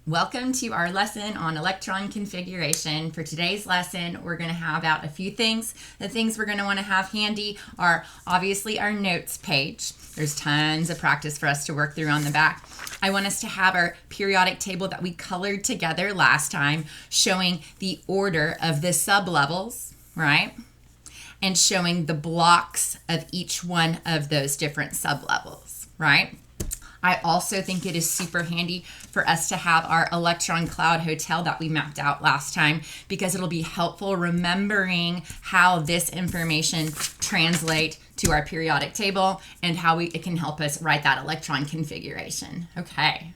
Welcome to our lesson on electron configuration. For today's lesson, we're going to have out a few things. The things we're going to want to have handy are obviously our notes page. There's tons of practice for us to work through on the back. I want us to have our periodic table that we colored together last time, showing the order of the sublevels, right? And showing the blocks of each one of those different sublevels, right? I also think it is super handy for us to have our electron cloud hotel that we mapped out last time, because it'll be helpful remembering how this information translates to our periodic table and how it can help us write that electron configuration. Okay.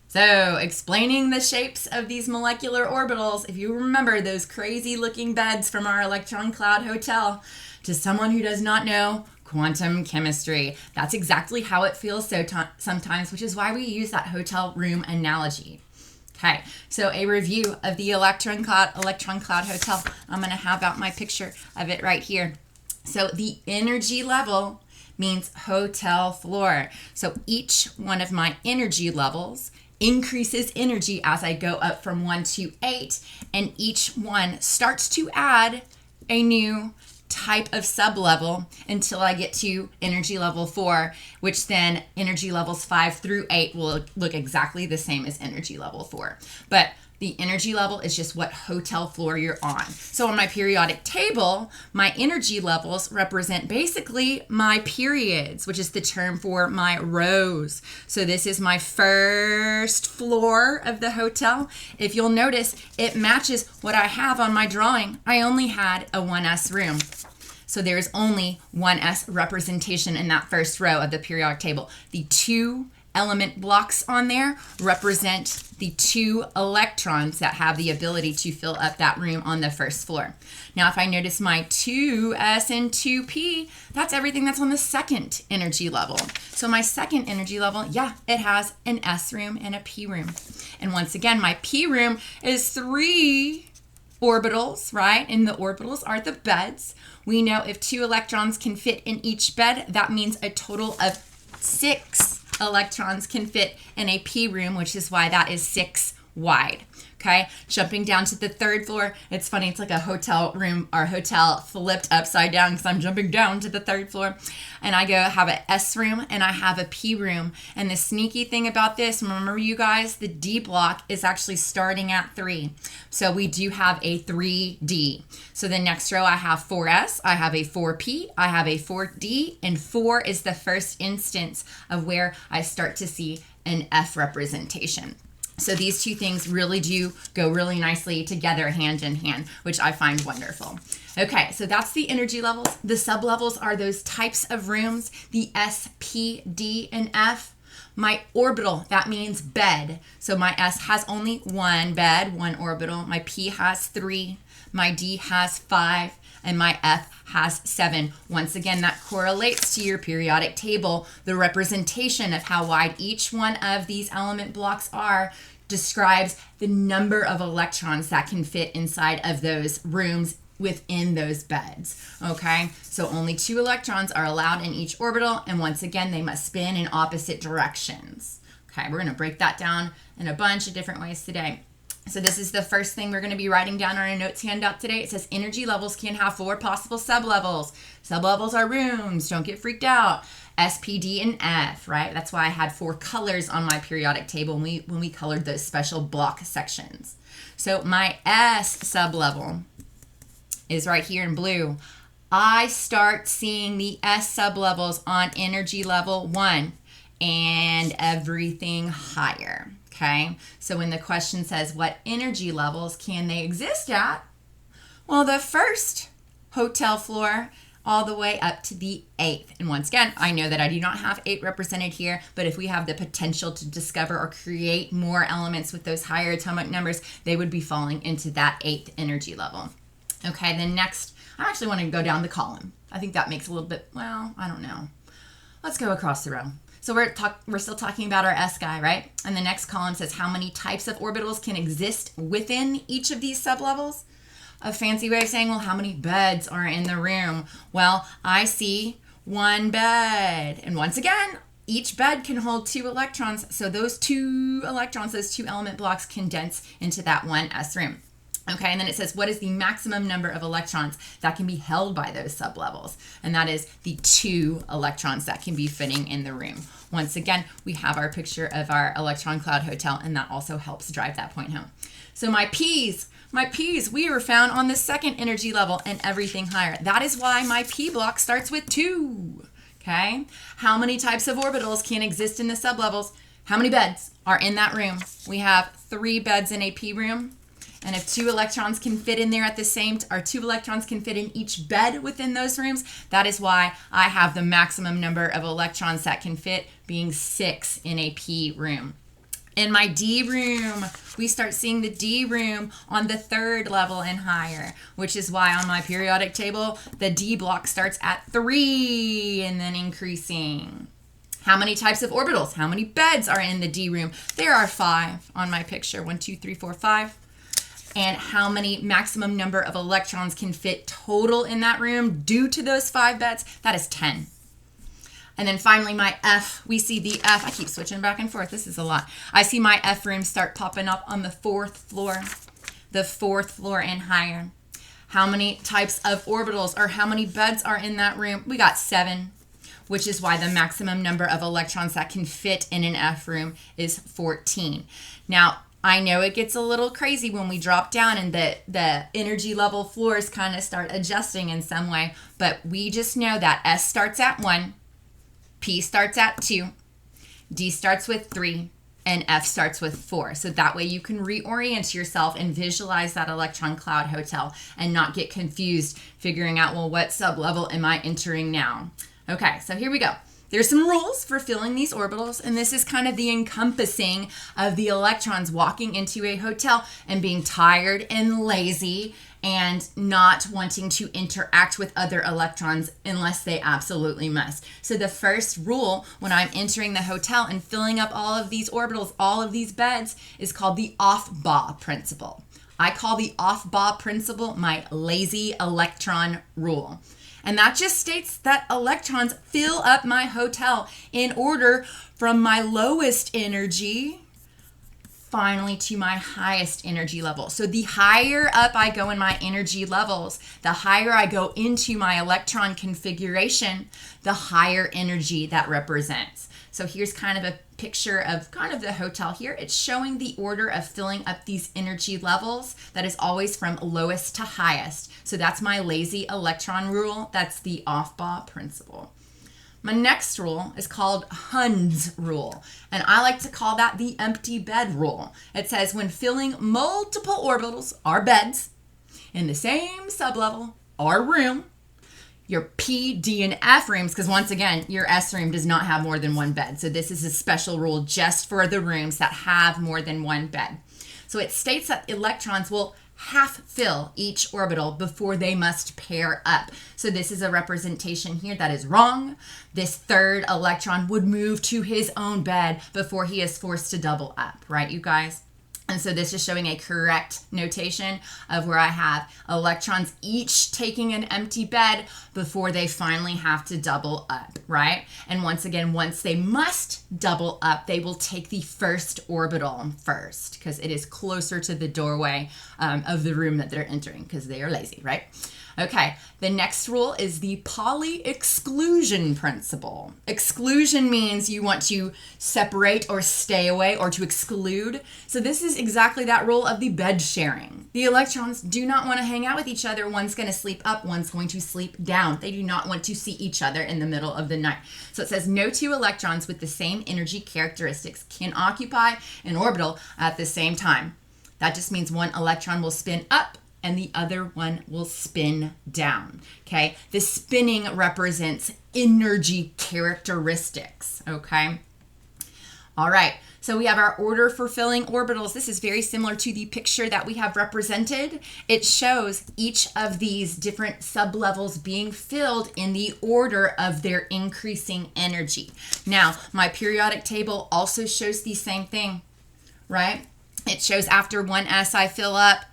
So, explaining the shapes of these molecular orbitals, if you remember those crazy looking beds from our electron cloud hotel, to someone who does not know quantum chemistry, that's exactly how it feels sometimes, which is why we use that hotel room analogy. Okay, so a review of the electron cloud hotel. I'm going to have out my picture of it right here. So the energy level means hotel floor. So each one of my energy levels increases energy as I go up from 1 to 8, and each one starts to add a new type of sublevel until I get to energy level 4, which then energy levels 5 through 8 will look exactly the same as energy level 4. But the energy level is just what hotel floor you're on. So on my periodic table, my energy levels represent basically my periods, which is the term for my rows. So this is my first floor of the hotel. If you'll notice, it matches what I have on my drawing. I only had a 1S room. So there's only 1S representation in that first row of the periodic table. The 2 element blocks on there represent the 2 electrons that have the ability to fill up that room on the first floor. Now, if I notice my 2S and 2P, that's everything that's on the second energy level. So my second energy level, yeah, it has an S room and a P room. And once again, my P room is 3 orbitals, right? And the orbitals are the beds. We know if 2 electrons can fit in each bed, that means a total of 6 electrons can fit in a P room, which is why that is 6 wide. Okay, jumping down to the third floor. It's funny, it's like a hotel room or hotel flipped upside down, because I'm jumping down to the third floor, and I go have an S room and I have a P room. And the sneaky thing about this, remember you guys, the D block is actually starting at 3. So we do have a 3D. So the next row I have 4S, I have a 4P, I have a 4D, and 4 is the first instance of where I start to see an F representation. So these two things really do go really nicely together, hand in hand, which I find wonderful. Okay, so that's the energy levels. The sublevels are those types of rooms, the S, P, D, and F. My orbital, that means bed. So my S has only 1 bed, 1 orbital. My P has 3. My D has 5. And my F has 7. Once again, that correlates to your periodic table. The representation of how wide each one of these element blocks are describes the number of electrons that can fit inside of those rooms within those beds. Okay, so only 2 electrons are allowed in each orbital, and once again, they must spin in opposite directions. Okay, we're going to break that down in a bunch of different ways today. So this is the first thing we're going to be writing down on our notes handout today. It says energy levels can have 4 possible sublevels. Sublevels are rooms. Don't get freaked out. S, P, D, and F, right? That's why I had 4 colors on my periodic table when we colored those special block sections. So my S sublevel is right here in blue. I start seeing the S sublevels on energy level 1 and everything higher. Okay, so when the question says what energy levels can they exist at? Well, the first hotel floor all the way up to the 8th. And once again, I know that I do not have 8 represented here, but if we have the potential to discover or create more elements with those higher atomic numbers, they would be falling into that 8th energy level. Okay, then next, I actually want to go down the column. I think that makes a little bit, well, I don't know. Let's go across the row. So we're still talking about our S guy, right? And the next column says how many types of orbitals can exist within each of these sublevels. A fancy way of saying, well, how many beds are in the room? Well, I see 1 bed. And once again, each bed can hold 2 electrons. So those 2 electrons, those 2 element blocks condense into that one S room. Okay, and then it says, what is the maximum number of electrons that can be held by those sublevels? And that is the 2 electrons that can be fitting in the room. Once again, we have our picture of our electron cloud hotel, and that also helps drive that point home. So my P's, we are found on the 2nd energy level and everything higher. That is why my P block starts with 2. Okay, how many types of orbitals can exist in the sublevels? How many beds are in that room? We have 3 beds in a P room. And if 2 electrons can fit in there at the same, or 2 electrons can fit in each bed within those rooms, that is why I have the maximum number of electrons that can fit being 6 in a P room. In my D room, we start seeing the D room on the 3rd level and higher, which is why on my periodic table, the D block starts at 3 and then increasing. How many types of orbitals? How many beds are in the D room? There are 5 on my picture. 1, 2, 3, 4, 5. And how many maximum number of electrons can fit total in that room due to those 5 beds? That is 10. And then finally, my F, we see the F. I keep switching back and forth. This is a lot. I see my F room start popping up on the 4th floor, the 4th floor and higher. How many types of orbitals or how many beds are in that room? We got 7, which is why the maximum number of electrons that can fit in an F room is 14. Now, I know it gets a little crazy when we drop down and the energy level floors kind of start adjusting in some way, but we just know that S starts at 1, P starts at 2, D starts with 3, and F starts with 4. So that way you can reorient yourself and visualize that electron cloud hotel and not get confused figuring out, well, what sublevel am I entering now? Okay, so here we go. There's some rules for filling these orbitals, and this is kind of the encompassing of the electrons walking into a hotel and being tired and lazy and not wanting to interact with other electrons unless they absolutely must. So the first rule when I'm entering the hotel and filling up all of these orbitals, all of these beds, is called the off-BA principle. I call the off-BA principle my lazy electron rule. And that just states that electrons fill up my hotel in order from my lowest energy finally to my highest energy level. So the higher up I go in my energy levels, the higher I go into my electron configuration, the higher energy that represents. So here's kind of a picture of kind of the hotel here. It's showing the order of filling up these energy levels that is always from lowest to highest. So that's my lazy electron rule. That's the off-BA principle. My next rule is called Hund's rule, and I like to call that the empty bed rule. It says when filling multiple orbitals or beds in the same sublevel or room, your P, D, and F rooms, because once again, your S room does not have more than 1 bed. So this is a special rule just for the rooms that have more than 1 bed. So it states that electrons will half fill each orbital before they must pair up. So this is a representation here that is wrong. This 3rd electron would move to his own bed before he is forced to double up, right, you guys? And so this is showing a correct notation of where I have electrons each taking an empty bed before they finally have to double up, right? And once again, once they must double up, they will take the first orbital first because it is closer to the doorway of the room that they're entering because they are lazy, right? Okay, the next rule is the Pauli exclusion principle. Exclusion means you want to separate or stay away or to exclude. So this is exactly that rule of the bed sharing. The electrons do not want to hang out with each other. One's going to sleep up, one's going to sleep down. They do not want to see each other in the middle of the night. So it says no 2 electrons with the same energy characteristics can occupy an orbital at the same time. That just means one electron will spin up and the other one will spin down, okay? The spinning represents energy characteristics, okay? All right, so we have our order for filling orbitals. This is very similar to the picture that we have represented. It shows each of these different sublevels being filled in the order of their increasing energy. Now, my periodic table also shows the same thing, right? It shows after 1s I fill up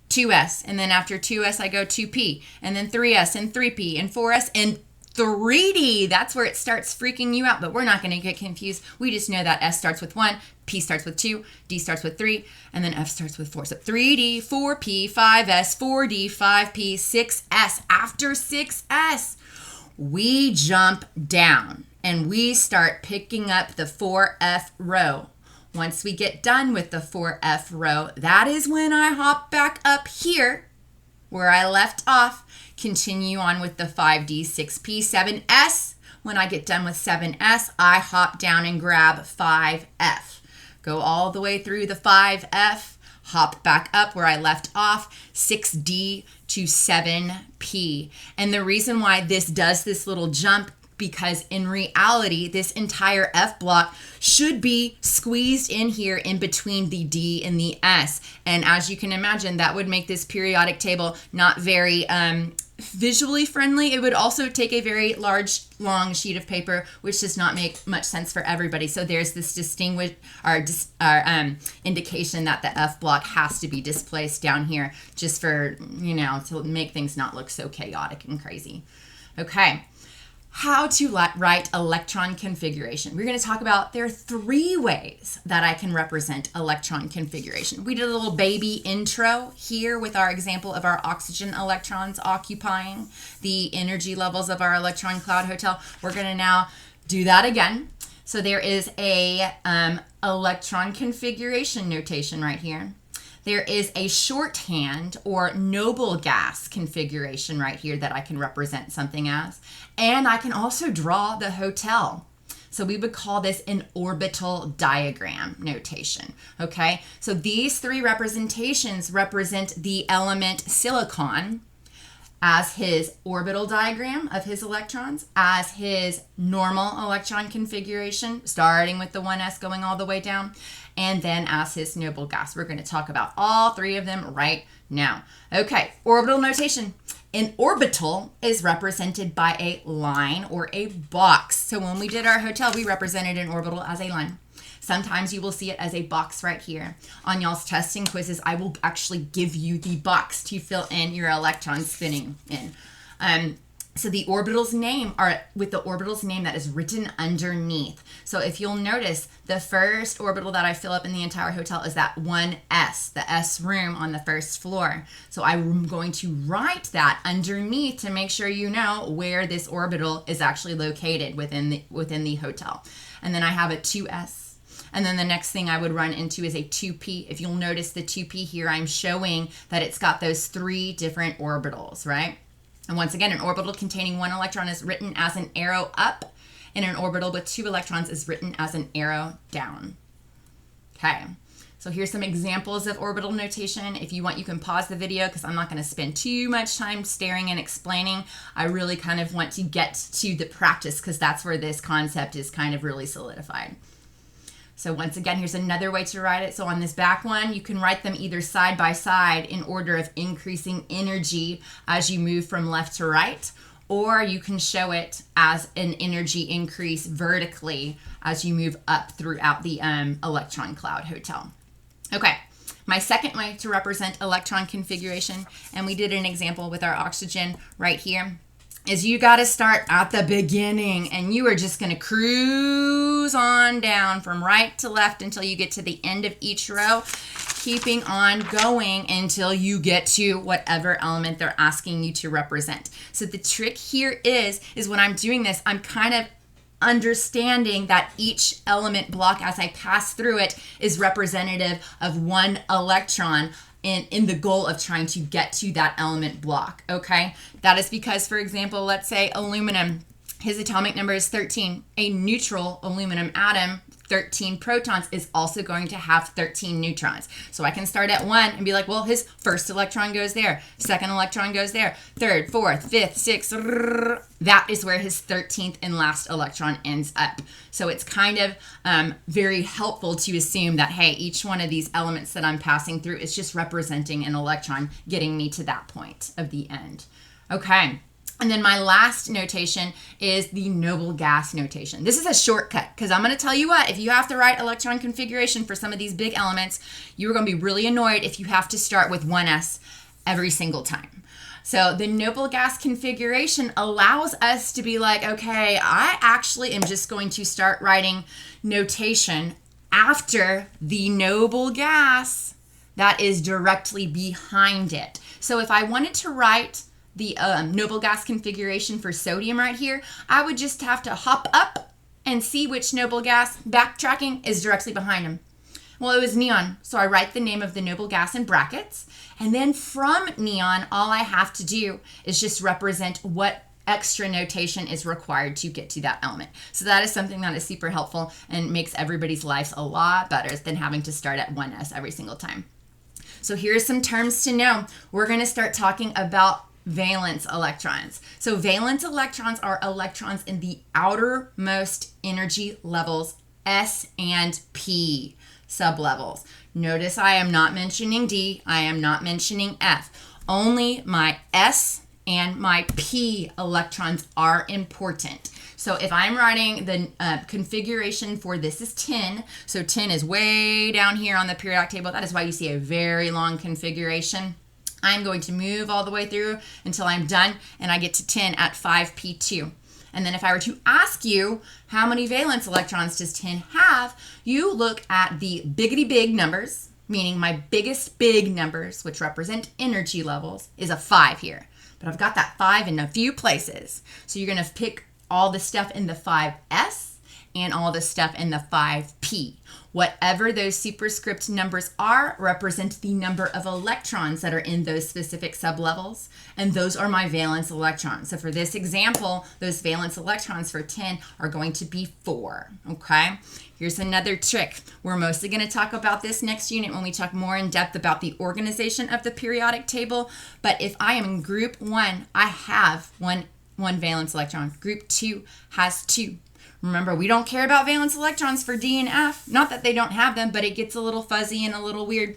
2s, and then after 2s I go 2p, and then 3s and 3p and 4s and 3D. That's where it starts freaking you out, but we're not going to get confused. We just know that S starts with 1, P starts with 2, D starts with 3, and then F starts with 4. So 3D, 4P, 5S, 4D, 5P, 6S. After 6S, we jump down and we start picking up the 4F row. Once we get done with the 4F row, that is when I hop back up here where I left off, continue on with the 5D, 6P, 7S. When I get done with 7S, I hop down and grab 5F. Go all the way through the 5F, hop back up where I left off, 6D to 7P. And the reason why this does this little jump, because in reality, this entire F block should be squeezed in here in between the D and the S. And as you can imagine, that would make this periodic table not very visually friendly. It would also take a very large, long sheet of paper, which does not make much sense for everybody. So there's this indication that the F block has to be displaced down here just for, to make things not look so chaotic and crazy. Okay. How to write electron configuration. We're going to talk about, there are 3 ways that I can represent electron configuration. We did a little baby intro here with our example of our oxygen electrons occupying the energy levels of our electron cloud hotel. We're going to now do that again. So there is a electron configuration notation right here. There is a shorthand or noble gas configuration right here that I can represent something as. And I can also draw the hotel. So we would call this an orbital diagram notation, okay? So these 3 representations represent the element silicon as his orbital diagram of his electrons, as his normal electron configuration, starting with the 1s going all the way down, and then as his noble gas. We're going to talk about all 3 of them right now. Okay, orbital notation. An orbital is represented by a line or a box. So when we did our hotel, we represented an orbital as a line. Sometimes you will see it as a box right here. On y'all's testing quizzes, I will actually give you the box to fill in your electrons spinning in. So the orbital's name are with the orbital's name that is written underneath. So if you'll notice, the first orbital that I fill up in the entire hotel is that 1S, the S room on the first floor. So I'm going to write that underneath to make sure you know where this orbital is actually located within the hotel. And then I have a 2S. And then the next thing I would run into is a 2p. If you'll notice the 2p here, I'm showing that it's got those 3 different orbitals, right? And once again, an orbital containing 1 electron is written as an arrow up, and an orbital with 2 electrons is written as an arrow down. Okay, so here's some examples of orbital notation. If you want, you can pause the video because I'm not going to spend too much time staring and explaining. I really kind of want to get to the practice because that's where this concept is kind of really solidified. So once again, here's another way to write it. So on this back one, you can write them either side by side in order of increasing energy as you move from left to right, or you can show it as an energy increase vertically as you move up throughout the electron cloud hotel. Okay, my second way to represent electron configuration, and we did an example with our oxygen right here, is you got to start at the beginning and you are just going to cruise on down from right to left until you get to the end of each row, keeping on going until you get to whatever element they're asking you to represent. So the trick here is when I'm doing this, I'm kind of understanding that each element block as I pass through it is representative of 1 electron in the goal of trying to get to that element block, okay? That is because, for example, let's say aluminum, his atomic number is 13. A neutral aluminum atom, 13 protons, is also going to have 13 neutrons. So I can start at 1 and be like, well, his first electron goes there, second electron goes there, third, fourth, fifth, sixth, that is where his 13th and last electron ends up. So it's kind of very helpful to assume that, hey, each one of these elements that I'm passing through is just representing an electron getting me to that point of the end. Okay. And then my last notation is the noble gas notation. This is a shortcut because I'm going to tell you what, if you have to write electron configuration for some of these big elements, you're going to be really annoyed if you have to start with 1s every single time. So the noble gas configuration allows us to be like, okay, I actually am just going to start writing notation after the noble gas that is directly behind it. So if I wanted to write the noble gas configuration for sodium right here, I would just have to hop up and see which noble gas, backtracking, is directly behind him. Well, it was neon, so I write the name of the noble gas in brackets, and then from neon, all I have to do is just represent what extra notation is required to get to that element. So that is something that is super helpful and makes everybody's lives a lot better than having to start at 1s every single time. So here's some terms to know. We're going to start talking about valence electrons. So valence electrons are electrons in the outermost energy levels, S and P sublevels. Notice I am not mentioning D, I am not mentioning F. Only my S and my P electrons are important. So if I'm writing the configuration for this is 10, so 10 is way down here on the periodic table. That is why you see a very long configuration. I'm going to move all the way through until I'm done and I get to 10 at 5p2. And then if I were to ask you how many valence electrons does 10 have, you look at the biggity big numbers, meaning my biggest big numbers, which represent energy levels, is a 5 here. But I've got that 5 in a few places. So you're going to pick all the stuff in the 5s and all the stuff in the 5p. Whatever those superscript numbers are represent the number of electrons that are in those specific sublevels, and those are my valence electrons. So for this example, those valence electrons for 10 are going to be 4, okay? Here's another trick. We're mostly going to talk about this next unit when we talk more in depth about the organization of the periodic table, but if I am in group 1, I have one valence electron. Group 2 has 2. Remember, we don't care about valence electrons for D and F. Not that they don't have them, but it gets a little fuzzy and a little weird.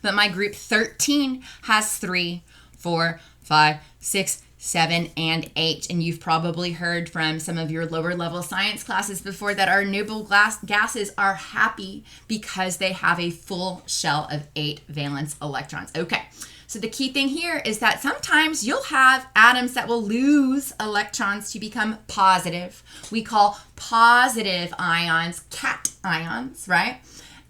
But my group 13 has 3, 4, 5, 6, 7, and 8. And you've probably heard from some of your lower level science classes before that our noble gases are happy because they have a full shell of 8 valence electrons. Okay. So the key thing here is that sometimes you'll have atoms that will lose electrons to become positive. We call positive ions cations, right?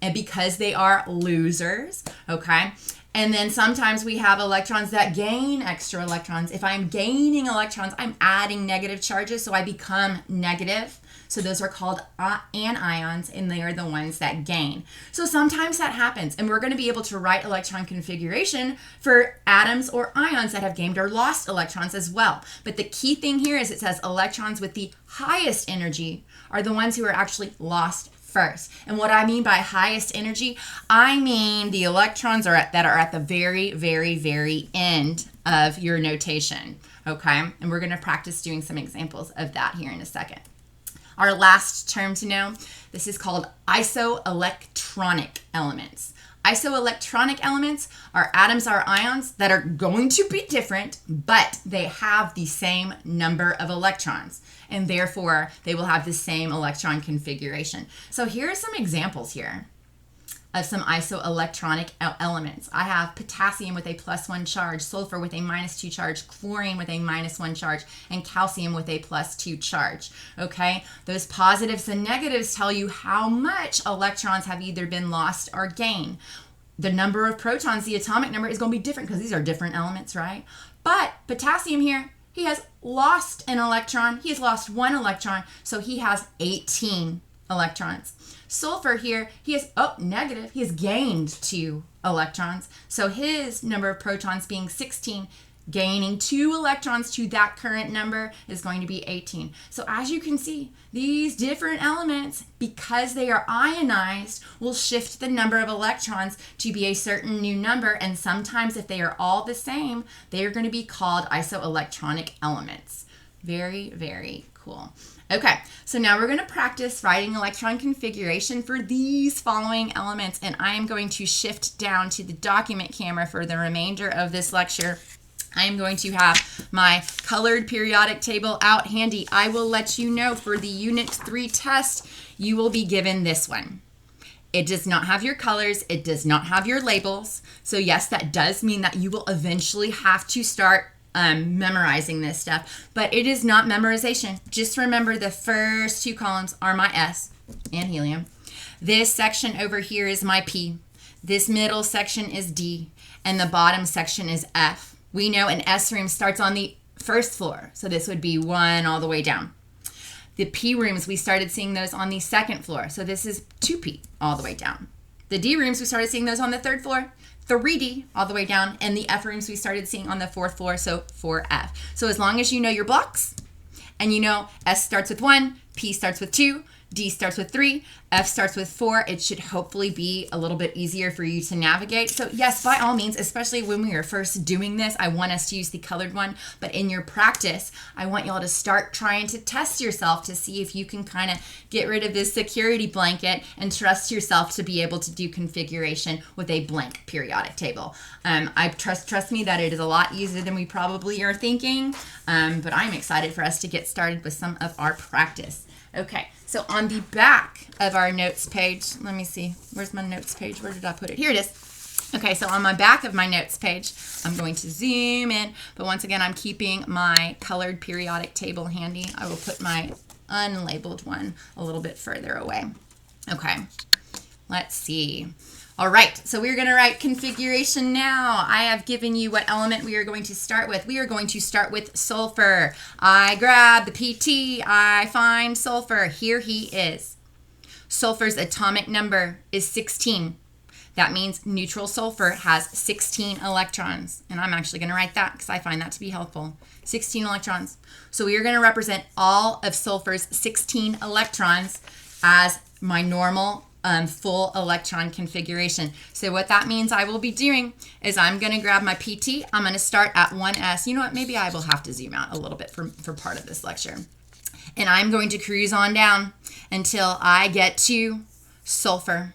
And because they are losers, okay? And then sometimes we have electrons that gain extra electrons. If I'm gaining electrons, I'm adding negative charges, so I become negative. So those are called anions, and they are the ones that gain. So sometimes that happens, and we're going to be able to write electron configuration for atoms or ions that have gained or lost electrons as well. But the key thing here is it says electrons with the highest energy are the ones who are actually lost first. And what I mean by highest energy, I mean the electrons that are at the very, very, very end of your notation, okay? And we're going to practice doing some examples of that here in a second. Our last term to know, this is called isoelectronic elements. Isoelectronic elements are atoms or ions that are going to be different, but they have the same number of electrons, and therefore they will have the same electron configuration. So here are some examples here of some isoelectronic elements. I have potassium with a +1 charge, sulfur with a -2 charge, chlorine with a -1 charge, and calcium with a +2 charge. Okay, those positives and negatives tell you how much electrons have either been lost or gained. The number of protons, the atomic number, is going to be different because these are different elements, right? But potassium here, he has lost an electron. He has lost 1 electron, so he has 18 electrons. Sulfur here, he has, negative, he has gained 2 electrons. So his number of protons being 16, gaining 2 electrons to that current number is going to be 18. So as you can see, these different elements, because they are ionized, will shift the number of electrons to be a certain new number. And sometimes if they are all the same, they are going to be called isoelectronic elements. Very, very cool. Okay, so now we're going to practice writing electron configuration for these following elements, and I am going to shift down to the document camera for the remainder of this lecture. I am going to have my colored periodic table out handy. I will let you know for the Unit 3 test, you will be given this one. It does not have your colors. It does not have your labels. So yes, that does mean that you will eventually have to start memorizing this stuff, but it is not memorization. Just remember the first two columns are my S and helium. This section over here is my P. This middle section is D, and the bottom section is F. We know an S room starts on the first floor, so this would be 1 all the way down. The P rooms, we started seeing those on the second floor, so this is 2P all the way down. The D rooms, we started seeing those on the third floor, 3D all the way down, and the F rooms we started seeing on the fourth floor, so 4F. So as long as you know your blocks, and you know S starts with 1, P starts with 2, D starts with 3, F starts with 4, it should hopefully be a little bit easier for you to navigate. So yes, by all means, especially when we are first doing this, I want us to use the colored one, but in your practice, I want y'all to start trying to test yourself to see if you can kind of get rid of this security blanket and trust yourself to be able to do configuration with a blank periodic table. I trust me that it is a lot easier than we probably are thinking, but I'm excited for us to get started with some of our practice. Okay, so on the back of our notes page, let me see, where's my notes page? Where did I put it? Here it is. Okay, so on my back of my notes page, I'm going to zoom in, but once again, I'm keeping my colored periodic table handy. I will put my unlabeled one a little bit further away. Okay, let's see. All right, so we're going to write configuration now. I have given you what element we are going to start with. We are going to start with sulfur. I grab the PT, I find sulfur. Here he is. Sulfur's atomic number is 16. That means neutral sulfur has 16 electrons. And I'm actually going to write that because I find that to be helpful. 16 electrons. So we are going to represent all of sulfur's 16 electrons as my normal full electron configuration. So what that means I will be doing is I'm going to grab my PT. I'm going to start at 1s. You know what? Maybe I will have to zoom out a little bit for part of this lecture. And I'm going to cruise on down until I get to sulfur.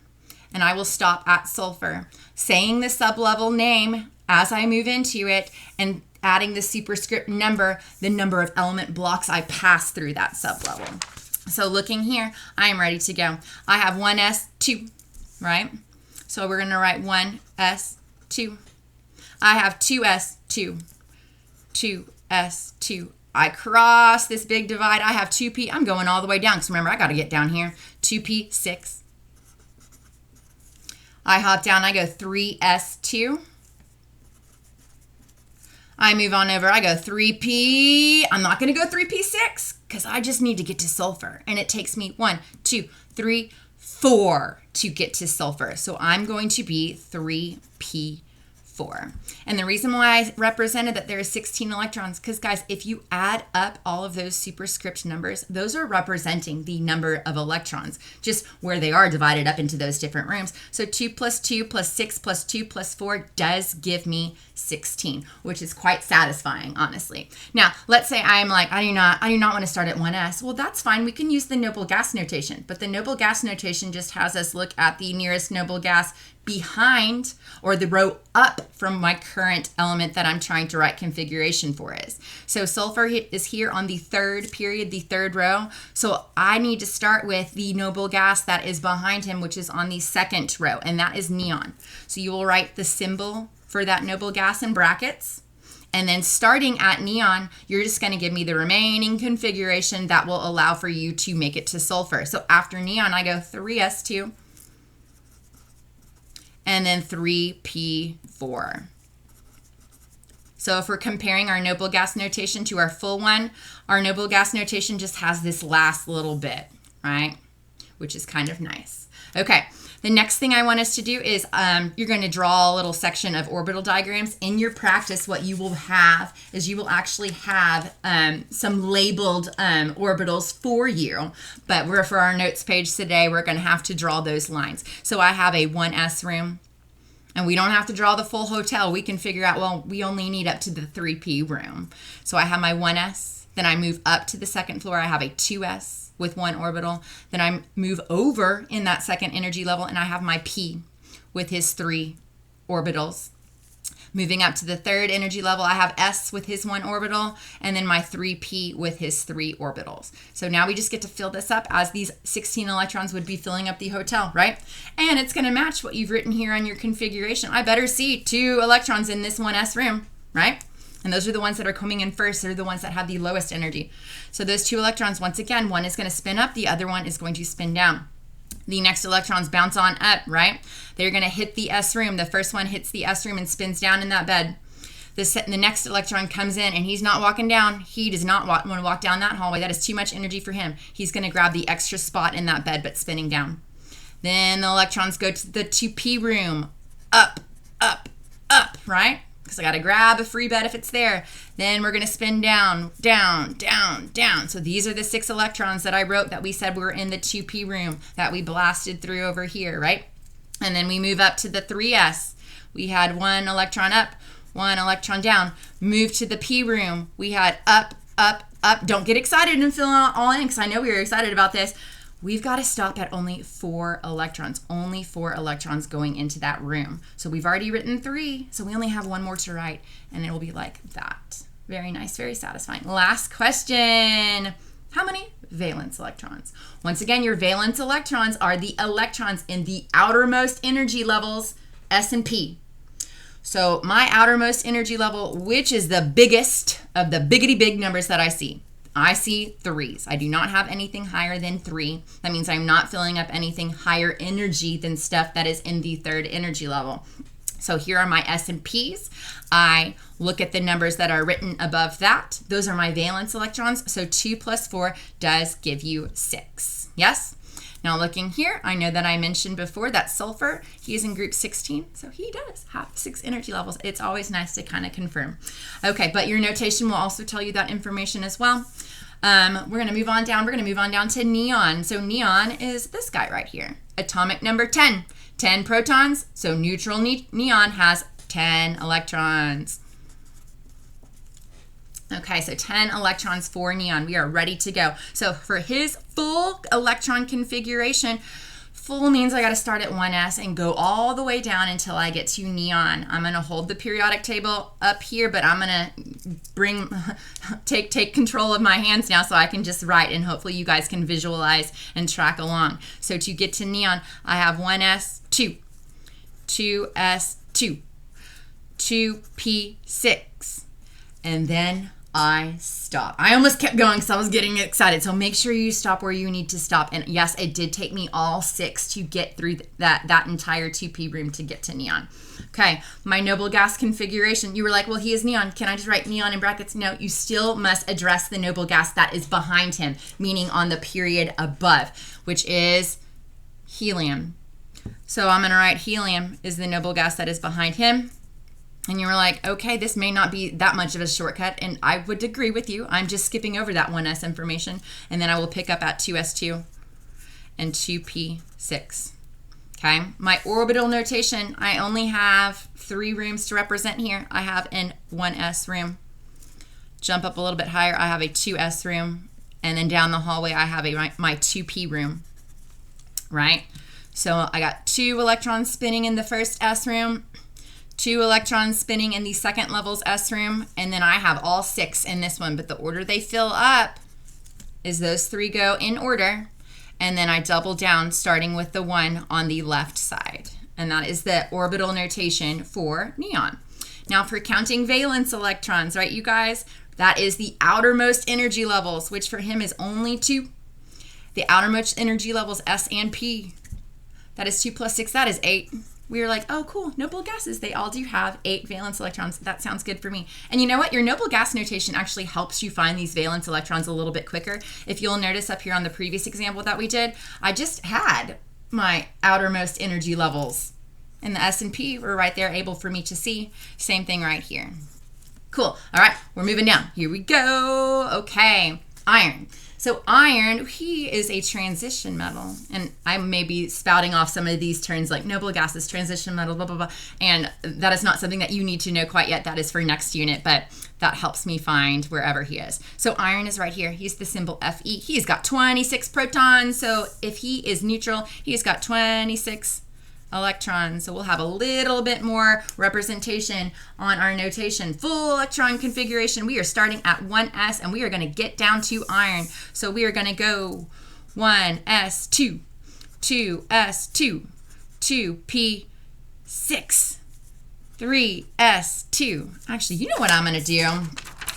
And I will stop at sulfur, saying the sublevel name as I move into it and adding the superscript number, the number of element blocks I pass through that sublevel. So looking here, I am ready to go. I have 1s2, right? So we're going to write 1s2. I have 2s2, 2s2. I cross this big divide. I have 2p. I'm going all the way down because remember, I got to get down here. 2p6. I hop down. I go 3s2. I move on over. I go 3p. I'm not going to go 3p6 because I just need to get to sulfur. And it takes me 1, 2, 3, 4 to get to sulfur. So I'm going to be 3p4. And the reason why I represented that there are 16 electrons, because guys, if you add up all of those superscript numbers, those are representing the number of electrons, just where they are divided up into those different rooms. So 2 plus 2 plus 6 plus 2 plus 4 does give me 16, which is quite satisfying, honestly. Now, let's say I'm like, I do not want to start at 1s. Well, that's fine. We can use the noble gas notation, but the noble gas notation just has us look at the nearest noble gas behind or the row up from my current element that I'm trying to write configuration for is. So sulfur is here on the third period, the third row. So I need to start with the noble gas that is behind him, which is on the second row, and that is neon. So you will write the symbol for that noble gas in brackets. And then starting at neon, you're just going to give me the remaining configuration that will allow for you to make it to sulfur. So after neon, I go 3s2. And then 3p4. So if we're comparing our noble gas notation to our full one, our noble gas notation just has this last little bit, right? Which is kind of nice. Okay, the next thing I want us to do is you're going to draw a little section of orbital diagrams. In your practice, what you will have is you will actually have some labeled orbitals for you. But for our notes page today, we're going to have to draw those lines. So I have a 1s room. And we don't have to draw the full hotel. We can figure out, well, we only need up to the 3p room. So I have my 1s. Then I move up to the second floor. I have a 2s with one orbital. Then I move over in that second energy level, and I have my p with his 3 orbitals. Moving up to the third energy level, I have S with his 1 orbital, and then my 3p with his 3 orbitals. So now we just get to fill this up as these 16 electrons would be filling up the hotel, right? And it's going to match what you've written here on your configuration. I better see 2 electrons in this 1s room, right? And those are the ones that are coming in first. They're the ones that have the lowest energy. So those 2 electrons, once again, one is going to spin up, the other one is going to spin down. The next electrons bounce on up, right? They're going to hit the S room. The first one hits the S room and spins down in that bed. The next electron comes in, and he's not walking down. He does not want to walk down that hallway. That is too much energy for him. He's going to grab the extra spot in that bed, but spinning down. Then the electrons go to the 2p room. Up, up, up, right? Because I got to grab a free bed if it's there. Then we're going to spin down, down, down, down. So these are the 6 electrons that I wrote that we said were in the 2p room that we blasted through over here, right? And then we move up to the 3s. We had 1 electron up, 1 electron down. Move to the p room. We had up, up, up. Don't get excited and fill all in, because I know we were excited about this. We've got to stop at only 4 electrons. Only 4 electrons going into that room. So we've already written 3, so we only have 1 more to write, and it will be like that. Very nice, very satisfying. Last question. How many valence electrons? Once again, your valence electrons are the electrons in the outermost energy levels, S and P. So my outermost energy level, which is the biggest of the biggity big numbers that I see 3s. I do not have anything higher than 3. That means I'm not filling up anything higher energy than stuff that is in the 3rd energy level. So here are my S and Ps. I look at the numbers that are written above that. Those are my valence electrons. So 2 plus 4 does give you 6. Yes? Now looking here, I know that I mentioned before that sulfur, he is in group 16, so he does have 6 energy levels. It's always nice to kind of confirm. Okay, but your notation will also tell you that information as well. We're going to move on down. We're going to move on down to neon. So neon is this guy right here. Atomic number 10. 10 protons, so neutral neon has 10 electrons. Okay, so 10 electrons for neon. We are ready to go. So for his full electron configuration, full means I got to start at 1s and go all the way down until I get to neon. I'm going to hold the periodic table up here, but I'm going to take control of my hands now so I can just write, and hopefully you guys can visualize and track along. So to get to neon, I have 1s, 2, 2s, 2, 2p6, and then I stop. I almost kept going because I was getting excited. So make sure you stop where you need to stop. And yes, it did take me all 6 to get through that entire 2p room to get to neon. Okay, my noble gas configuration. You were like, well, he is neon. Can I just write neon in brackets? No, you still must address the noble gas that is behind him, meaning on the period above, which is helium. So I'm going to write helium is the noble gas that is behind him. And you were like, okay, this may not be that much of a shortcut. And I would agree with you. I'm just skipping over that 1s information. And then I will pick up at 2s2 and 2p6. Okay, my orbital notation, I only have 3 rooms to represent here. I have an 1s room. Jump up a little bit higher, I have a 2s room. And then down the hallway, I have my 2p room, right? So I got 2 electrons spinning in the first S room, 2 electrons spinning in the second level's S room, and then I have all 6 in this one, but the order they fill up is those 3 go in order, and then I double down starting with the 1 on the left side, and that is the orbital notation for neon. Now for counting valence electrons, right, you guys, that is the outermost energy levels, which for him is only 2. The outermost energy levels S and P, that is 2 plus 6, that is 8. We were like, oh, cool, noble gases, they all do have 8 valence electrons. That sounds good for me. And you know what? Your noble gas notation actually helps you find these valence electrons a little bit quicker. If you'll notice up here on the previous example that we did, I just had my outermost energy levels. And the S and P were right there able for me to see. Same thing right here. Cool. All right, we're moving down. Here we go. Okay, iron. So iron, he is a transition metal, and I may be spouting off some of these terms like noble gases, transition metal, blah, blah, blah, and that is not something that you need to know quite yet. That is for next unit, but that helps me find wherever he is. So iron is right here. He's the symbol Fe. He's got 26 protons, so if he is neutral, he's got 26 electrons. So we'll have a little bit more representation on our notation. Full electron configuration. We are starting at 1s and we are going to get down to iron. So we are going to go 1s2, 2s2, 2p6, 3s2. Actually, you know what I'm going to do?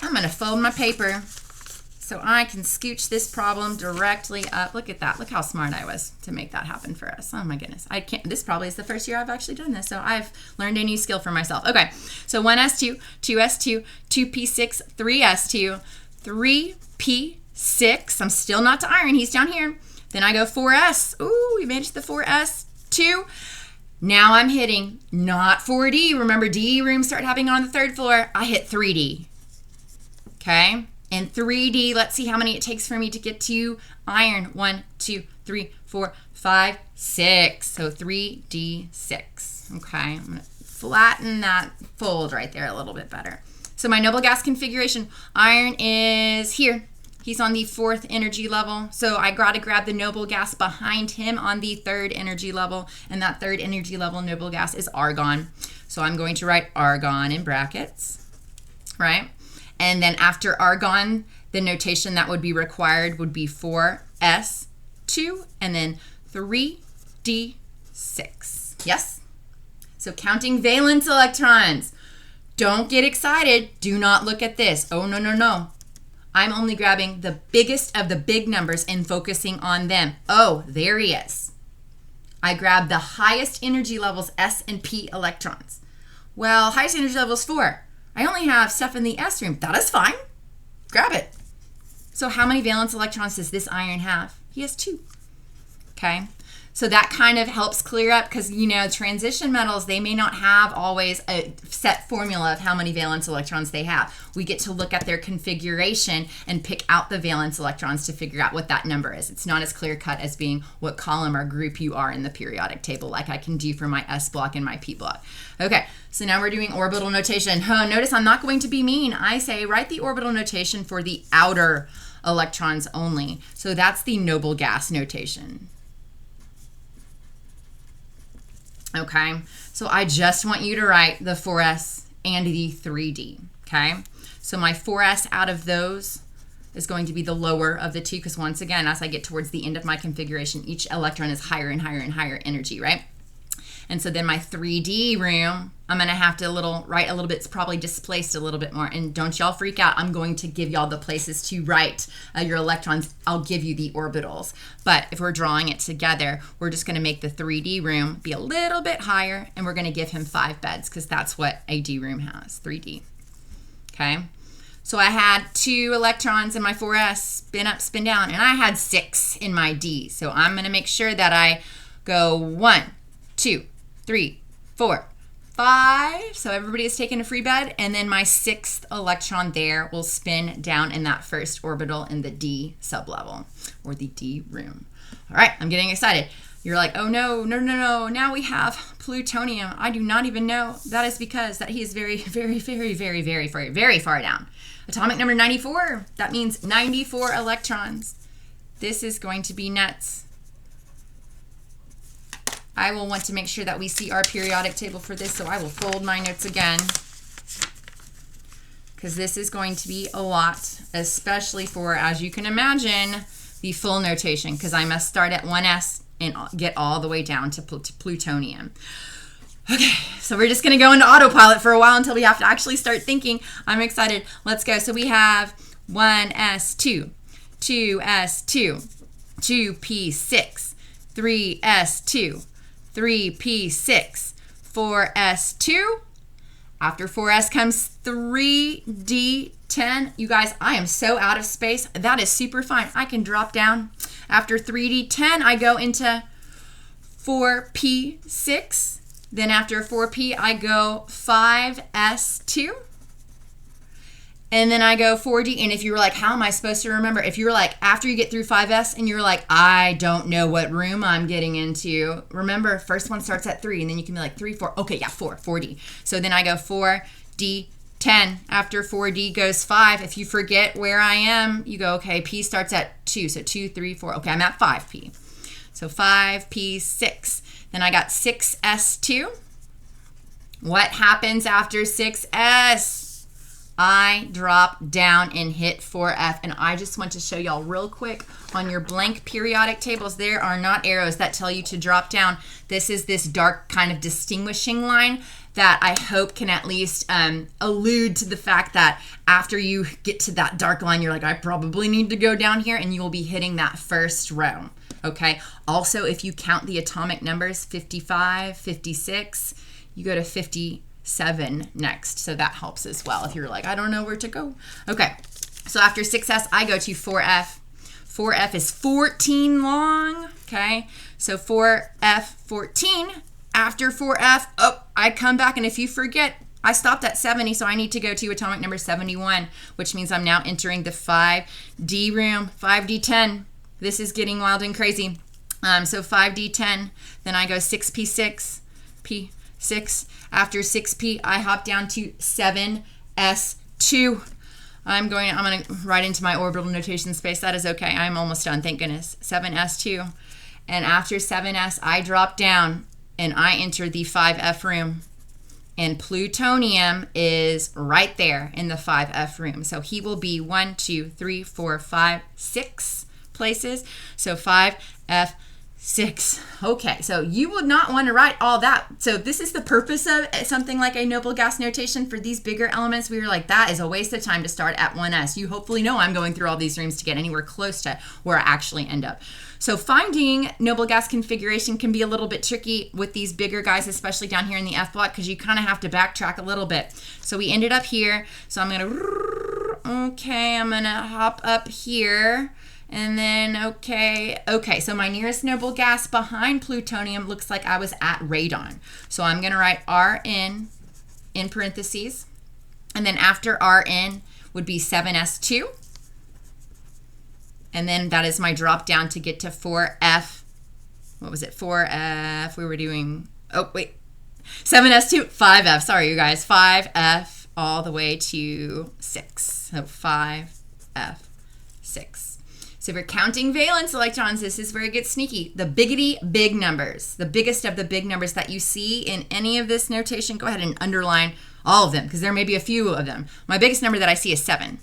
I'm going to fold my paper so I can scooch this problem directly up. Look at that. Look how smart I was to make that happen for us. Oh my goodness. I can't. This probably is the first year I've actually done this, so I've learned a new skill for myself. Okay, so 1s2, 2s2, 2p6, 3s2, 3p6. I'm still not to iron. He's down here. Then I go 4s. Ooh, we managed the 4s2. Now I'm hitting not 4D. Remember, D rooms start happening on the 3rd floor. I hit 3D. Okay? And 3D, let's see how many it takes for me to get to iron. 1, 2, 3, 4, 5, 6. So 3D6. Okay, I'm going to flatten that fold right there a little bit better. So my noble gas configuration, iron is here. He's on the 4th energy level. So I got to grab the noble gas behind him on the 3rd energy level. And that 3rd energy level noble gas is argon. So I'm going to write argon in brackets, right? And then after argon, the notation that would be required would be 4s2 and then 3d6. Yes? So counting valence electrons. Don't get excited. Do not look at this. Oh, no, no, no. I'm only grabbing the biggest of the big numbers and focusing on them. Oh, there he is. I grabbed the highest energy levels, S and P electrons. Well, highest energy level is 4. I only have stuff in the S room. That is fine. Grab it. So how many valence electrons does this iron have? He has 2. Okay. So that kind of helps clear up because, you know, transition metals, they may not have always a set formula of how many valence electrons they have. We get to look at their configuration and pick out the valence electrons to figure out what that number is. It's not as clear cut as being what column or group you are in the periodic table like I can do for my S block and my P block. Okay, so now we're doing orbital notation. Oh, notice I'm not going to be mean. I say write the orbital notation for the outer electrons only. So that's the noble gas notation. Okay, so I just want you to write the 4s and the 3d, okay? So my 4s out of those is going to be the lower of the two because once again, as I get towards the end of my configuration, each electron is higher and higher and higher energy, right? And so then my 3D room, I'm going to have to write a little bit. It's probably displaced a little bit more. And don't y'all freak out. I'm going to give y'all the places to write your electrons. I'll give you the orbitals. But if we're drawing it together, we're just going to make the 3D room be a little bit higher. And we're going to give him 5 beds because that's what a D room has, 3D. Okay. So I had 2 electrons in my 4s, spin up, spin down. And I had 6 in my D. So I'm going to make sure that I go 1, 2, 3, 4, 5. So everybody has taken a free bed. And then my 6th electron there will spin down in that first orbital in the D sublevel or the D room. All right, I'm getting excited. You're like, oh no, no, no, no. Now we have plutonium. I do not even know. That is because that he is very, very, very, very, very, very, very far down. Atomic number 94. That means 94 electrons. This is going to be nuts. I will want to make sure that we see our periodic table for this, so I will fold my notes again because this is going to be a lot, especially for, as you can imagine, the full notation because I must start at 1s and get all the way down to plutonium. Okay, so we're just going to go into autopilot for a while until we have to actually start thinking. I'm excited. Let's go. So we have 1s2, 2s2, 2p6, 3s2, 3p6, 4s2. After 4s comes 3d10. You guys, I am so out of space. That is super fine. I can drop down. After 3d10, I go into 4p6. Then after 4p, I go 5s2. And then I go 4d. And if you were like, how am I supposed to remember? If you were like, after you get through 5s and you're like, I don't know what room I'm getting into. Remember, first one starts at 3. And then you can be like 3, 4. Okay, yeah, 4d. So then I go 4d10. After 4d goes 5. If you forget where I am, you go, okay, p starts at 2. So 2, 3, 4. Okay, I'm at 5p. So 5p6. Then I got 6s2. What happens after 6s? I drop down and hit 4f. And I just want to show y'all real quick on your blank periodic tables, there are not arrows that tell you to drop down. This is this dark kind of distinguishing line that I hope can at least allude to the fact that after you get to that dark line, you're like, I probably need to go down here, and you will be hitting that first row. Okay. Also, if you count the atomic numbers, 55, 56, you go to 57 next. So that helps as well if you're like, I don't know where to go. Okay. So after 6s, I go to 4f. 4f is 14 long. Okay. So 4f, 14. After 4f, I come back, and if you forget, I stopped at 70, so I need to go to atomic number 71, which means I'm now entering the 5D room, 5D10. This is getting wild and crazy. So 5D10, then I go 6p6, p6. After 6p, I hop down to 7s2. I'm going to write into my orbital notation space. That is okay. I'm almost done, thank goodness. 7s2. And after 7s, I drop down, and I enter the 5f room. And plutonium is right there in the 5f room. So he will be 1, 2, 3, 4, 5, 6 places. So 5f 6. Okay, so you would not want to write all that. So this is the purpose of something like a noble gas notation. For these bigger elements, we were like, that is a waste of time to start at 1s. You hopefully know I'm going through all these rooms to get anywhere close to where I actually end up. So finding noble gas configuration can be a little bit tricky with these bigger guys, especially down here in the F block, because you kind of have to backtrack a little bit. So we ended up here. So I'm going to hop up here. And then, okay, so my nearest noble gas behind plutonium looks like I was at radon. So I'm going to write Rn in parentheses. And then after Rn would be 7s2. And then that is my drop down to get to 4f. What was it? 4f. We were doing, 7s2, 5f. Sorry, you guys. 5f all the way to 6. So 5f, 6. So if you're counting valence electrons, this is where it gets sneaky. The biggity big numbers, the biggest of the big numbers that you see in any of this notation, go ahead and underline all of them, because there may be a few of them. My biggest number that I see is 7,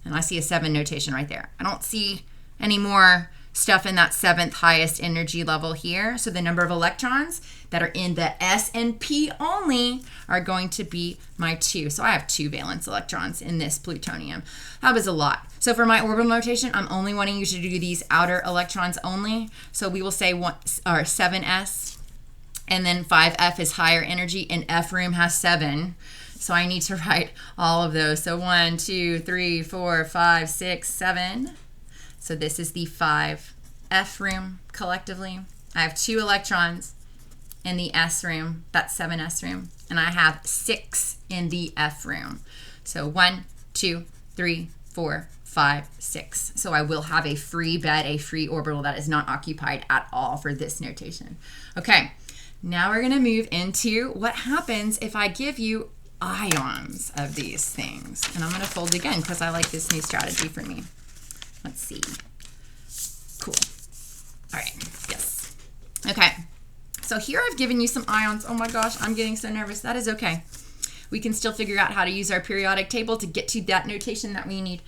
and I see a 7 notation right there. I don't see any more stuff in that 7th highest energy level here. So the number of electrons that are in the S and P only are going to be my 2. So I have 2 valence electrons in this plutonium. That was a lot. So for my orbital notation, I'm only wanting you to do these outer electrons only. So we will say 7s, and then 5f is higher energy, and F room has 7. So I need to write all of those. So 1, 2, 3, 4, 5, 6, 7. So this is the 5f room collectively. I have 2 electrons in the S room, that's 7s room, and I have 6 in the F room. So 1, 2, 3, 4, 5, 6. So I will have a free bed, a free orbital that is not occupied at all for this notation. Okay, now we're gonna move into what happens if I give you ions of these things. And I'm gonna fold again because I like this new strategy for me. Let's see. Cool. All right, yes. Okay, so here I've given you some ions. Oh my gosh, I'm getting so nervous. That is okay. We can still figure out how to use our periodic table to get to that notation that we need.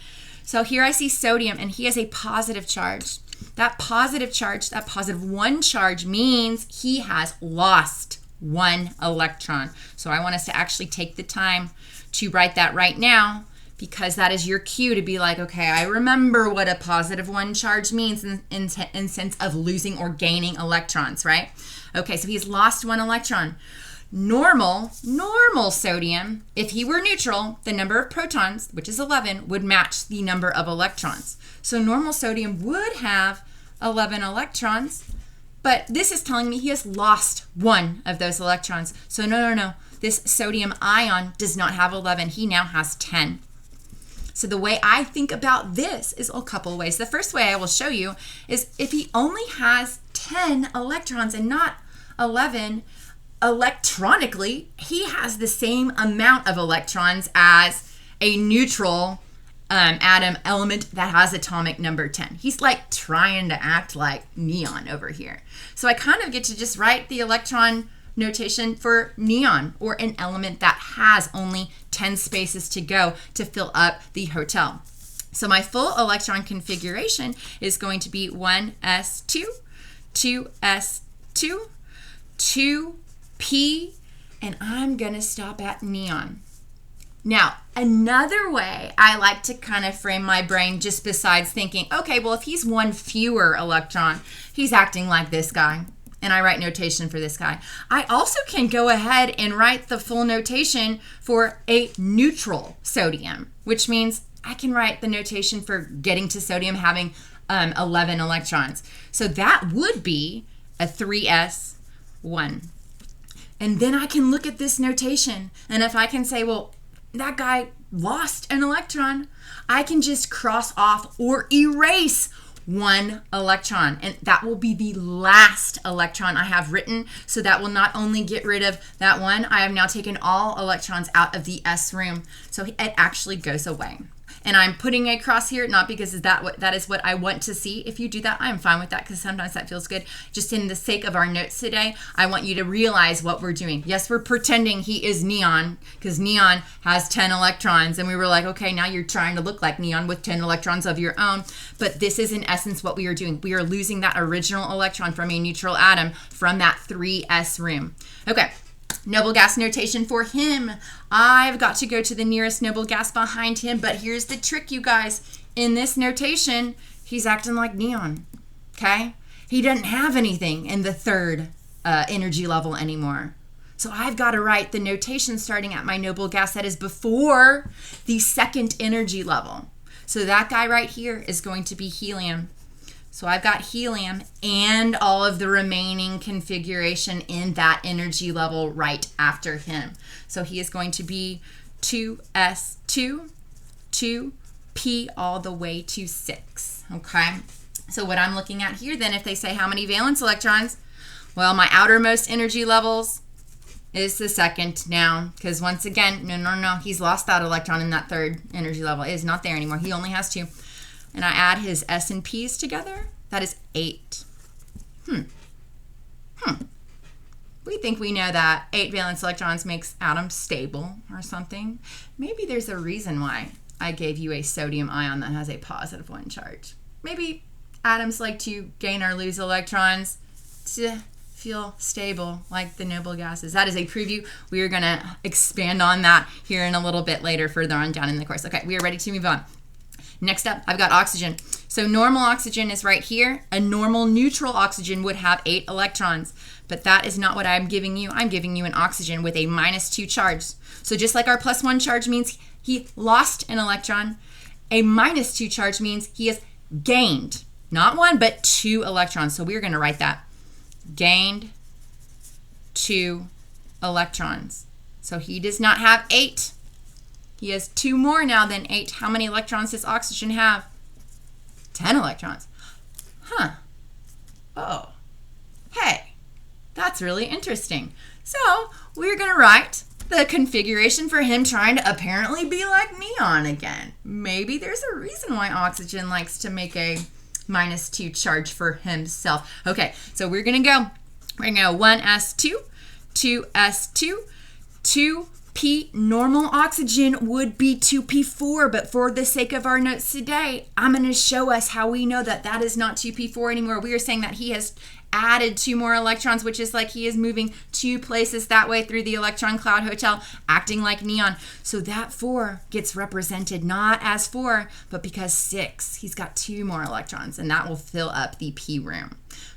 So here I see sodium, and he has a positive charge. That positive charge, that positive 1 charge, means he has lost 1 electron. So I want us to actually take the time to write that right now, because that is your cue to be like, okay, I remember what a positive 1 charge means in sense of losing or gaining electrons, right? Okay, so he's lost 1 electron. Normal sodium, if he were neutral, the number of protons, which is 11, would match the number of electrons. So normal sodium would have 11 electrons, but this is telling me he has lost 1 of those electrons. So no. This sodium ion does not have 11. He now has 10. So the way I think about this is a couple ways. The first way I will show you is if he only has 10 electrons and not 11, electronically, he has the same amount of electrons as a neutral atom element that has atomic number 10. He's like trying to act like neon over here. So I kind of get to just write the electron notation for neon, or an element that has only 10 spaces to go to fill up the hotel. So my full electron configuration is going to be 1s2, 2s2, 2p, and I'm going to stop at neon. Now, another way I like to kind of frame my brain, just besides thinking, okay, well, if he's one fewer electron, he's acting like this guy, and I write notation for this guy. I also can go ahead and write the full notation for a neutral sodium, which means I can write the notation for getting to sodium having 11 electrons. So that would be a 3s1. And then I can look at this notation, and if I can say, well, that guy lost an electron, I can just cross off or erase one electron, and that will be the last electron I have written. So that will not only get rid of that one, I have now taken all electrons out of the S room, so it actually goes away. And I'm putting a cross here, not because that is what I want to see. If you do that, I'm fine with that, because sometimes that feels good. Just in the sake of our notes today, I want you to realize what we're doing. Yes, we're pretending he is neon, because neon has 10 electrons. And we were like, okay, now you're trying to look like neon with 10 electrons of your own. But this is in essence what we are doing. We are losing that original electron from a neutral atom from that 3s room. Okay. Noble gas notation for him. I've got to go to the nearest noble gas behind him, but here's the trick, you guys. In this notation, he's acting like neon, okay? He doesn't have anything in the third energy level anymore. So I've got to write the notation starting at my noble gas that is before the second energy level. So that guy right here is going to be helium. So I've got helium and all of the remaining configuration in that energy level right after him. So he is going to be 2s2, 2p all the way to 6, okay? So what I'm looking at here then, if they say how many valence electrons, well, my outermost energy levels is the second now, because once again, no, he's lost that electron in that third energy level. It is not there anymore. He only has 2. And I add his S and P's together, that is 8. We think we know that 8 valence electrons makes atoms stable or something. Maybe there's a reason why I gave you a sodium ion that has a positive 1 charge. Maybe atoms like to gain or lose electrons to feel stable like the noble gases. That is a preview. We are going to expand on that here in a little bit later, further on down in the course. Okay, we are ready to move on. Next up, I've got oxygen. So normal oxygen is right here. A normal neutral oxygen would have 8 electrons, but that is not what I'm giving you. I'm giving you an oxygen with a -2 charge. So just like our +1 charge means he lost an electron, a -2 charge means he has gained, not 1, but 2 electrons. So we're going to write that. Gained 2 electrons. So he does not have 8. He has 2 more now than 8. How many electrons does oxygen have? 10 electrons. Oh. Hey, that's really interesting. So we're going to write the configuration for him trying to apparently be like neon again. Maybe there's a reason why oxygen likes to make a -2 charge for himself. Okay, so we're going to go 1s2, 2s2, 2p. Normal oxygen would be 2p4, but for the sake of our notes today, I'm going to show us how we know that that is not 2p4 anymore. We are saying that he has added 2 more electrons, which is like he is moving 2 places that way through the electron cloud hotel, acting like neon. So that 4 gets represented not as 4, but because 6. He's got 2 more electrons, and that will fill up the p room.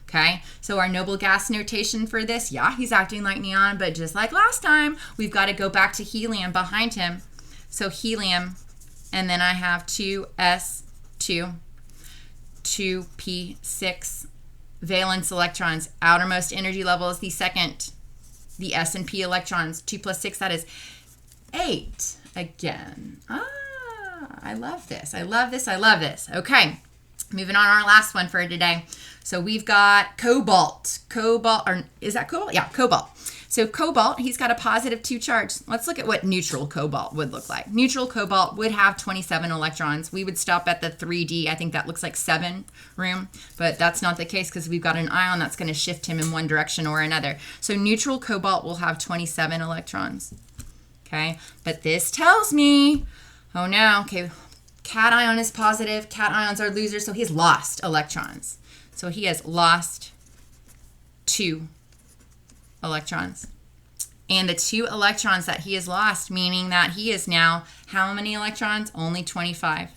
Okay, so our noble gas notation for this, yeah, he's acting like neon, but just like last time, we've got to go back to helium behind him. So helium, and then I have 2s2, 2p6 valence electrons. Outermost energy level is the second. The S and P electrons, 2 plus 6, that is 8 again. I love this. I love this. I love this. Okay, moving on, our last one for today. So we've got cobalt. Cobalt, or is that cobalt? Yeah, cobalt. So cobalt, he's got a positive 2 charge. Let's look at what neutral cobalt would look like. Neutral cobalt would have 27 electrons. We would stop at the 3D. I think that looks like 7 room, but that's not the case because we've got an ion that's going to shift him in one direction or another. So neutral cobalt will have 27 electrons. Okay, but this tells me, oh no, okay, cation is positive, cations are losers, so he's lost electrons. So he has lost 2 electrons. And the 2 electrons that he has lost, meaning that he is now, how many electrons? Only 25.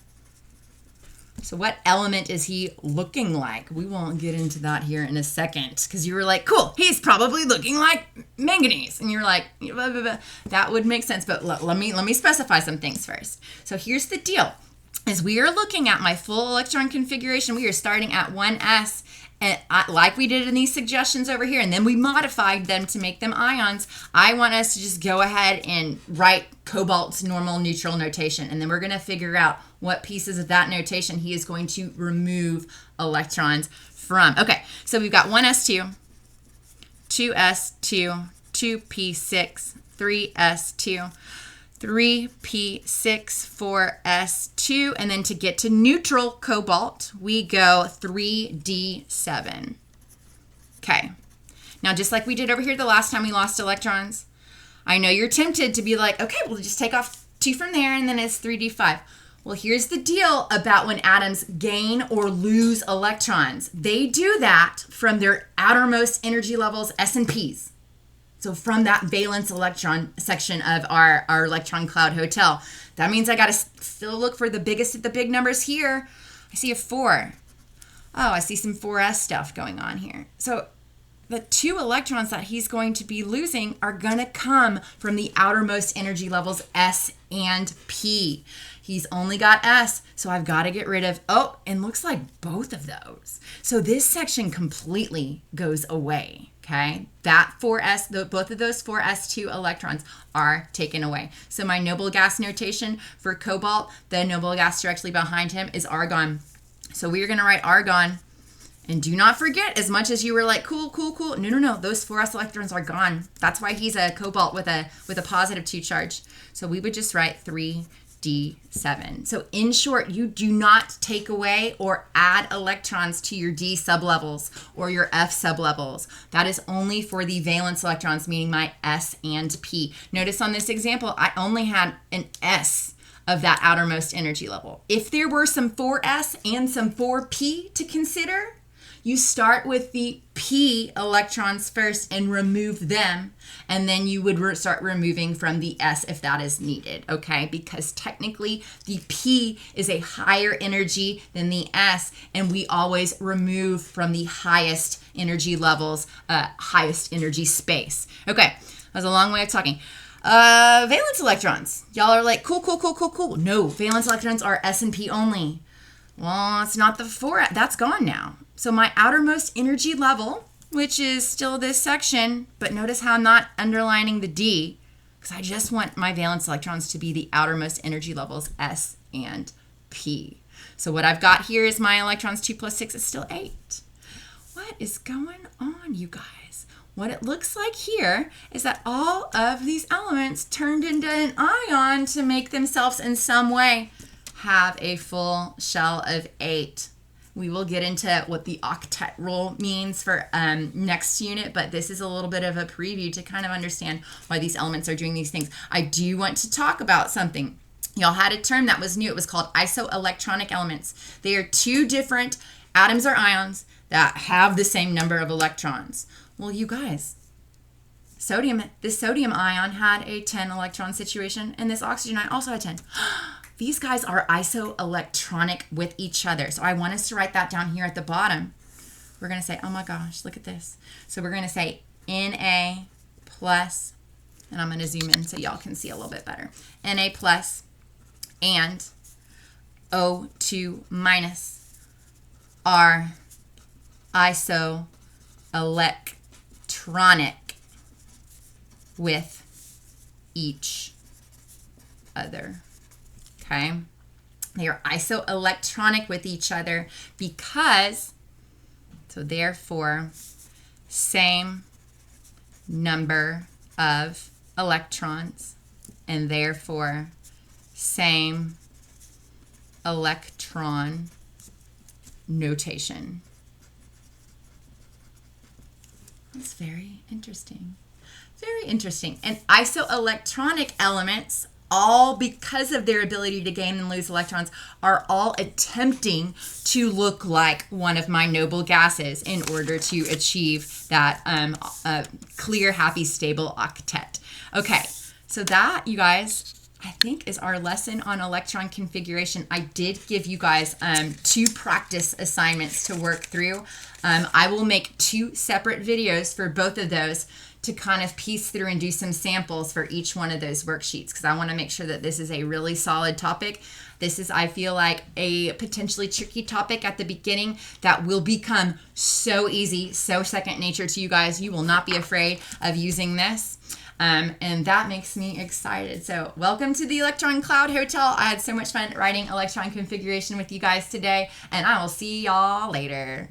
So what element is he looking like? We won't get into that here in a second because you were like, cool, he's probably looking like manganese. And you're like, blah, blah, blah. That would make sense, but let me specify some things first. So here's the deal. As we are looking at my full electron configuration, we are starting at 1s, and like we did in these suggestions over here, and then we modified them to make them ions. I want us to just go ahead and write cobalt's normal neutral notation, and then we're going to figure out what pieces of that notation he is going to remove electrons from. Okay, so we've got 1s2, 2s2, 2p6, 3s2, 3p6, 4s2, and then to get to neutral cobalt, we go 3d7. Okay, now just like we did over here the last time we lost electrons, I know you're tempted to be like, okay, we'll just take off 2 from there, and then it's 3d5. Well, here's the deal about when atoms gain or lose electrons. They do that from their outermost energy levels, S and P's. So from that valence electron section of our electron cloud hotel. That means I got to still look for the biggest of the big numbers here. I see a 4. Oh, I see some 4s stuff going on here. So the 2 electrons that he's going to be losing are going to come from the outermost energy levels, S and P. He's only got S, so I've got to get rid of, oh, and looks like both of those. So this section completely goes away, okay? That 4s, both of those 4s2 electrons are taken away. So my noble gas notation for cobalt, the noble gas directly behind him is argon. So we are going to write argon. And do not forget, as much as you were like, cool, cool, cool. No. Those 4s electrons are gone. That's why he's a cobalt with a positive 2 charge. So we would just write 3d7. So in short, you do not take away or add electrons to your D sublevels or your F sublevels. That is only for the valence electrons, meaning my S and P. Notice on this example, I only had an S of that outermost energy level. If there were some 4s and some 4p to consider, you start with the P electrons first and remove them, and then you would start removing from the S if that is needed, okay? Because technically the P is a higher energy than the S, and we always remove from the highest energy levels, highest energy space. Okay, that was a long way of talking. Valence electrons. Y'all are like, cool. No, valence electrons are S and P only. Well, it's not the 4, that's gone now. So my outermost energy level, which is still this section, but notice how I'm not underlining the D, because I just want my valence electrons to be the outermost energy levels, S and P. So what I've got here is my electrons, 2 plus 6 is still 8. What is going on, you guys? What it looks like here is that all of these elements turned into an ion to make themselves in some way have a full shell of 8. We will get into what the octet rule means for next unit, but this is a little bit of a preview to kind of understand why these elements are doing these things. I do want to talk about something. Y'all had a term that was new. It was called isoelectronic elements. They are 2 different atoms or ions that have the same number of electrons. Well, you guys, this sodium ion had a 10 electron situation, and this oxygen ion also had 10. These guys are isoelectronic with each other. So I want us to write that down here at the bottom. We're going to say, oh my gosh, look at this. So we're going to say Na plus, and I'm going to zoom in so y'all can see a little bit better. Na plus and O2 minus are isoelectronic with each other. Okay, they are isoelectronic with each other because, so therefore, same number of electrons, and therefore same electron notation. That's very interesting. Very interesting. And isoelectronic elements, all because of their ability to gain and lose electrons, are all attempting to look like one of my noble gases in order to achieve that clear, happy, stable octet. Okay, so that, you guys, I think is our lesson on electron configuration. I did give you guys 2 practice assignments to work through. I will make 2 separate videos for both of those to kind of piece through and do some samples for each one of those worksheets, because I want to make sure that this is a really solid topic. This is, I feel like, a potentially tricky topic at the beginning that will become so easy, so second nature to you guys. You will not be afraid of using this. And that makes me excited. So welcome to the Electron Cloud Hotel. I had so much fun writing electron configuration with you guys today, and I will see y'all later.